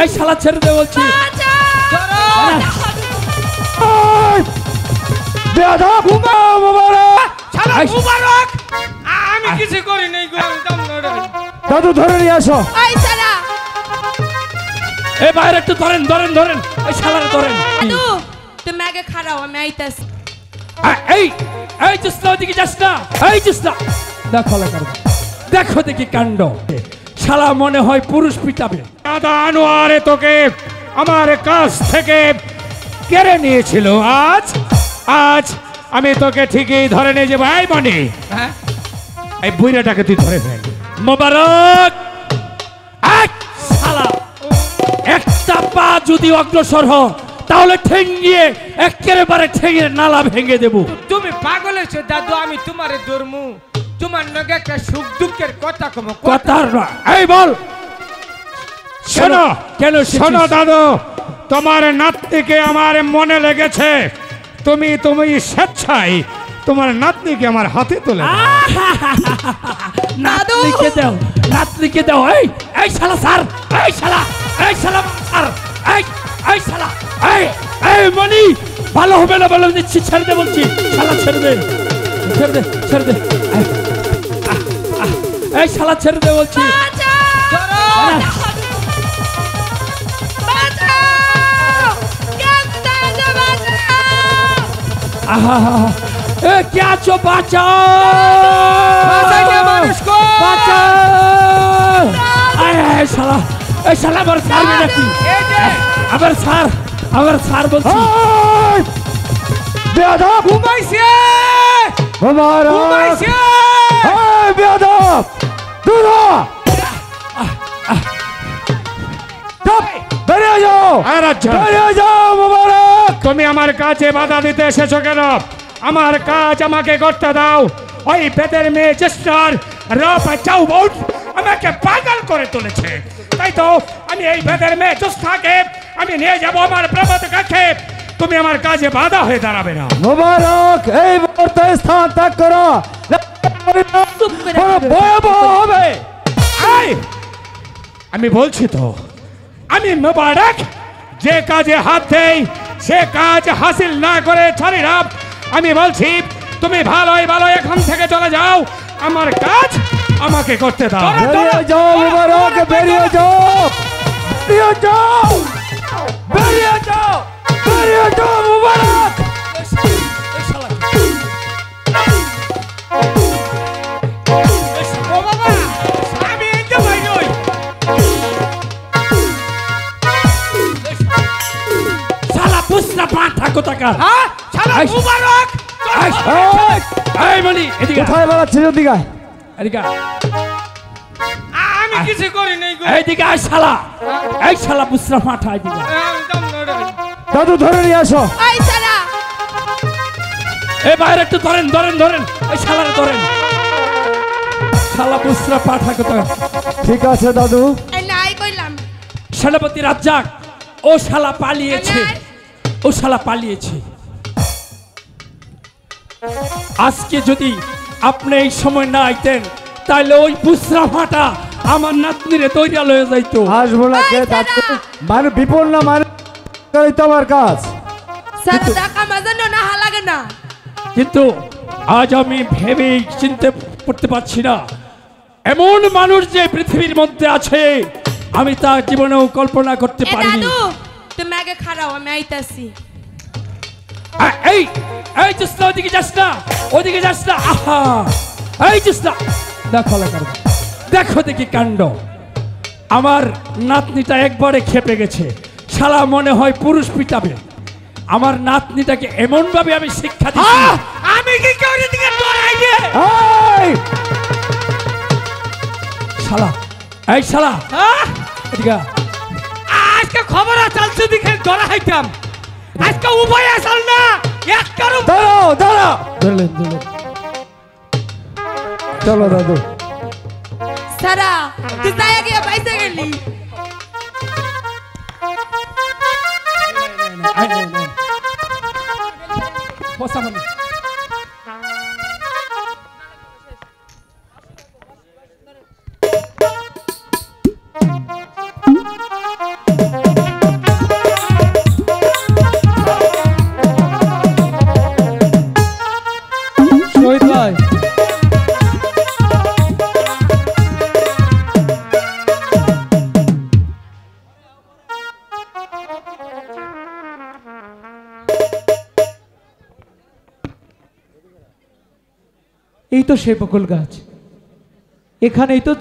এই শালা ছেড়ে দে বলছি। আমি কিছু করি নাই গো। দাদু ধরে নিয়ে আসো। এই বাইরে একটু ধরেন ধরেন ধরেন এই শালারে ধরেন। দাদু তুমি আগে খাড়াও আমি আইতাছি। এই এই জুসনা ওদিকে যাস না। এই জুসনা দেখো দেখো দেখি কাণ্ড। শালা মনে হয় পুরুষ পিটাবে। দাদা আনোয়ারে তোকে আমার কাছ থেকে কেড়ে নিয়েছিল। আজ আজ আমি তোকে ঠিকই ধরে নিয়ে যাবো। এই মনি, এই বুইরাটাকে তুই ধরে ফেল। মোবারক শালা একটা পা যদি অগ্রসর হ তাহলে ঠেঙ্গিয়ে একেবারে ঠেঙ্গে নালা ভেঙে দেব। তুমি পাগল হয়েছো দাদু, আমি তোমারে ধর্মু। তোমার নাকি একটা সুখ দুঃখের কথা কম কথা না। এই বল শোনো কেন শোনো দাদু, তোমার নাতনিকে আমার মনে লেগেছে। তুমি স্বেচ্ছায় তোমার নাতনিকে আমার হাতে তুলে দাও। নাতনিকে দাও নাতনিকে দাও। এই এই শালা স্যার এই শালা স্যার এই এই শালা এই এই মনি ভালো হবে না বলে দিচ্ছি। ছেড়ে দে বলছি। শালা ছেড়ে দে ছেড়ে দে ছেড়ে দে। এই শালা ছেড়ে দে বলছি। ए क्या चो बचाओ শালা আমার স্যার নাকি আমার স্যার বলছি। বেয়াদব ঘুমাইছে ঘুমাইছে। এই বেয়াদব দূর হ। চুপ বেরিয়ে যাও। বেরিয়ে যাও মোবারক। তুমি আমার কাছে বাধা দিতে এসেছো কেন? আমার কাজ আমাকে করতে দাও। ওই বেদের মেয়ে চেষ্টার রপ চাউ বোট আমাকে পাগল করে তুলেছে। তাই তো আমি এই বেদের মেয়ে চেষ্টাকে আমি নিয়ে যাবো আমার প্রভাত কাছে। তুমি আমার কাজে বাধা হয়ে দাঁড়াবে না। মোবারক এই মুহূর্তে স্থান ত্যাগ করো। ভয়াবহ হবে। আমি বলছি তো, আমি মোবারক যে কাজে হাত দেই সে কাজ হাসিল না করে ছাড়ি না। আমি বলছি তুমি ভালোই ভালো এখান থেকে চলে যাও। আমার কাজ আমাকে করতে দাও। বেরিয়ে যাও মোবারক, বেরিয়ে যাও, বেরিয়ে যাও, বেরিয়ে যাও, বেরিয়ে যাও মোবারক। ও বাবা আমি এই যে ভাই নই। শালা পুষ্টা পাঠা কোথাকার। হ্যাঁ শালা মুবারক। এই মনি এদিকে কোথায় বেড়াচ্ছিস? ওদিকে এদিকে আমি কিছু করি নাই গো। এইদিকে আয় শালা এই শালা পুষ্টা পাঠা এদিকে। দাদু ধরে নিয়ে আসো। ওই শালা এই বাইরে একটু ধরেন ধরেন ধরেন এই শালারে ধরেন। শালা পুষ্টা পাঠা কোথাকার। ঠিক আছে দাদু। এই নাই কইলাম সেনাপতি রাজ্জাক ও শালা পালিয়েছে। ও শালা পালিয়েছে। আজকে যদি আপনি এই সময় না আইতেন তাহলে ওই পুষ্রা ফাটা আমার নাতনিরে তৈরি লয়ে যাইতো। আসবো না কে দাদু? মানে বিপদ না মানে তো আমার কাজ। স্যার টাকা মাজানো না লাগে না। কিন্তু আজ আমি ভেবে চিনতে করতে পারছি না এমন মানুষ যে পৃথিবীর মধ্যে আছে আমি তা জীবনেও কল্পনা করতে এ পারিনি। দাদু তুমি আগে খাড়াও আমি আইতাছি। এই এই জুসনা ওদিকে যাস না ওদিকে যাস না। আহা এই জুসনা দেখো দেখো দেখি কাণ্ড। আমার নাতনিটা একবারে খেপে গেছে। শালা মনে হয় পুরুষ পিটাবে। আমার নাতনিটাকে এমন ভাবে আমি শিক্ষা দিচ্ছি। আমি কি করি দিকে দৌড়াই গে। এই শালা এই শালা এদিকে আজকে খবর চালছে দিকে দৌড়া হাইতাম। আজকে উভয় আসল না এক কারো। দাঁড়াও দাঁড়াও। ধরলেন চলো দাদু। সারা তুই যাই গিয়ে বাইসে গেলি। বসা মানে এই তো সে বকুল গাছ, এখানেই তো